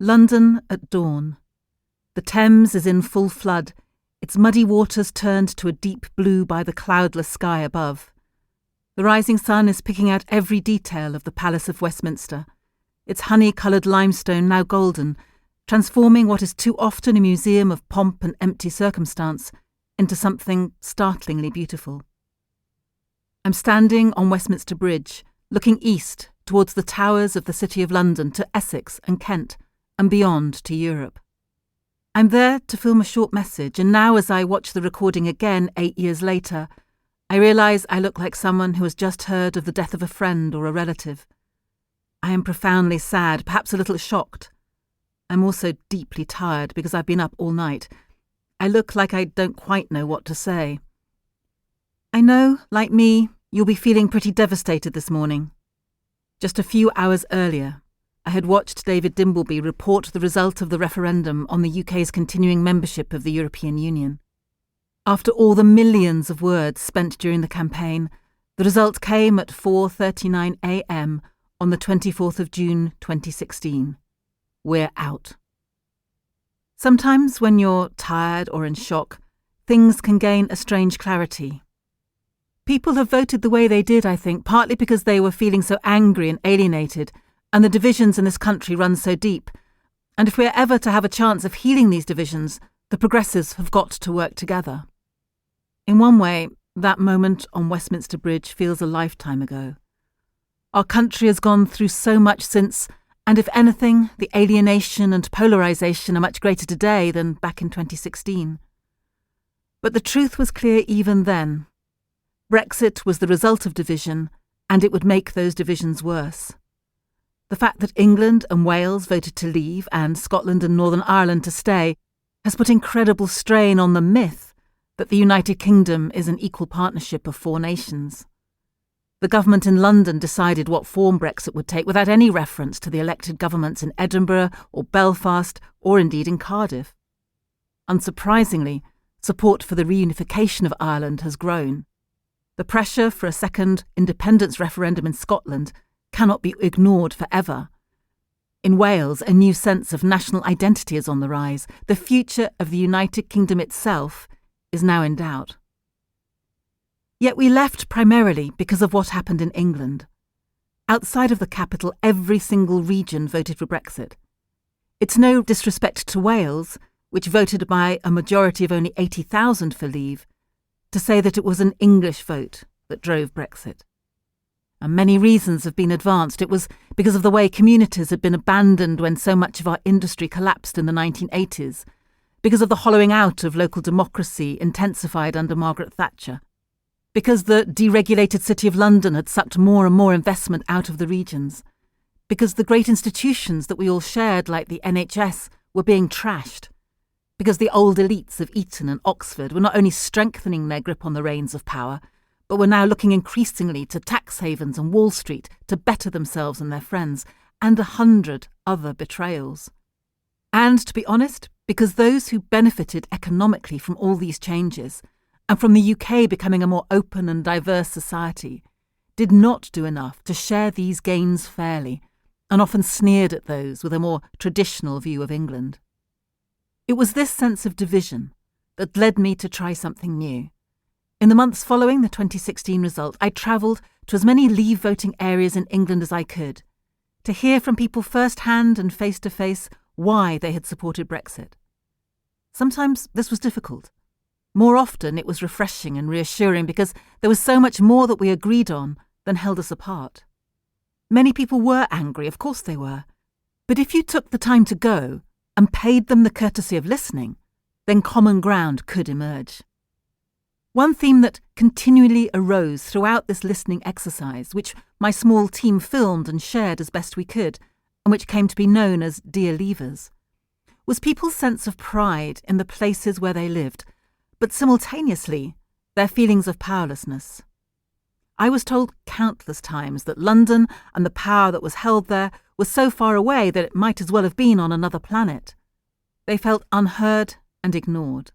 London at dawn. The Thames is in full flood, its muddy waters turned to a deep blue by the cloudless sky above. The rising sun is picking out every detail of the Palace of Westminster, its honey-coloured limestone now golden, transforming what is too often a museum of pomp and empty circumstance into something startlingly beautiful. I'm standing on Westminster Bridge, looking east towards the towers of the City of London to Essex and Kent, and beyond to Europe. I'm there to film a short message, and now as I watch the recording again 8 years later, I realise I look like someone who has just heard of the death of a friend or a relative. I am profoundly sad, perhaps a little shocked. I'm also deeply tired because I've been up all night. I look like I don't quite know what to say. I know, like me, you'll be feeling pretty devastated this morning. Just a few hours earlier, I had watched David Dimbleby report the result of the referendum on the UK's continuing membership of the European Union. After all the millions of words spent during the campaign, the result came at 4:39 a.m. on the 24th of June 2016. We're out. Sometimes when you're tired or in shock, things can gain a strange clarity. People have voted the way they did, I think, partly because they were feeling so angry and alienated, and the divisions in this country run so deep. And if we're ever to have a chance of healing these divisions, the progressives have got to work together. In one way, that moment on Westminster Bridge feels a lifetime ago. Our country has gone through so much since, and if anything, the alienation and polarisation are much greater today than back in 2016. But the truth was clear even then. Brexit was the result of division, and it would make those divisions worse. The fact that England and Wales voted to leave and Scotland and Northern Ireland to stay has put incredible strain on the myth that the United Kingdom is an equal partnership of 4 nations. The government in London decided what form Brexit would take without any reference to the elected governments in Edinburgh or Belfast or indeed in Cardiff. Unsurprisingly, support for the reunification of Ireland has grown. The pressure for a second independence referendum in Scotland cannot be ignored forever. In Wales, a new sense of national identity is on the rise. The future of the United Kingdom itself is now in doubt. Yet we left primarily because of what happened in England. Outside of the capital, every single region voted for Brexit. It's no disrespect to Wales, which voted by a majority of only 80,000 for leave, to say that it was an English vote that drove Brexit. And many reasons have been advanced. It was because of the way communities had been abandoned when so much of our industry collapsed in the 1980s, because of the hollowing out of local democracy intensified under Margaret Thatcher, because the deregulated City of London had sucked more and more investment out of the regions, because the great institutions that we all shared, like the NHS, were being trashed, because the old elites of Eton and Oxford were not only strengthening their grip on the reins of power, but were now looking increasingly to tax havens and Wall Street to better themselves and their friends, and 100 other betrayals. And, to be honest, because those who benefited economically from all these changes, and from the UK becoming a more open and diverse society, did not do enough to share these gains fairly, and often sneered at those with a more traditional view of England. It was this sense of division that led me to try something new. In the months following the 2016 result, I travelled to as many leave voting areas in England as I could, to hear from people first-hand and face-to-face why they had supported Brexit. Sometimes this was difficult. More often it was refreshing and reassuring because there was so much more that we agreed on than held us apart. Many people were angry, of course they were, but if you took the time to go and paid them the courtesy of listening, then common ground could emerge. One theme that continually arose throughout this listening exercise, which my small team filmed and shared as best we could, and which came to be known as Dear Leavers, was people's sense of pride in the places where they lived, but simultaneously their feelings of powerlessness. I was told countless times that London and the power that was held there was so far away that it might as well have been on another planet. They felt unheard and ignored.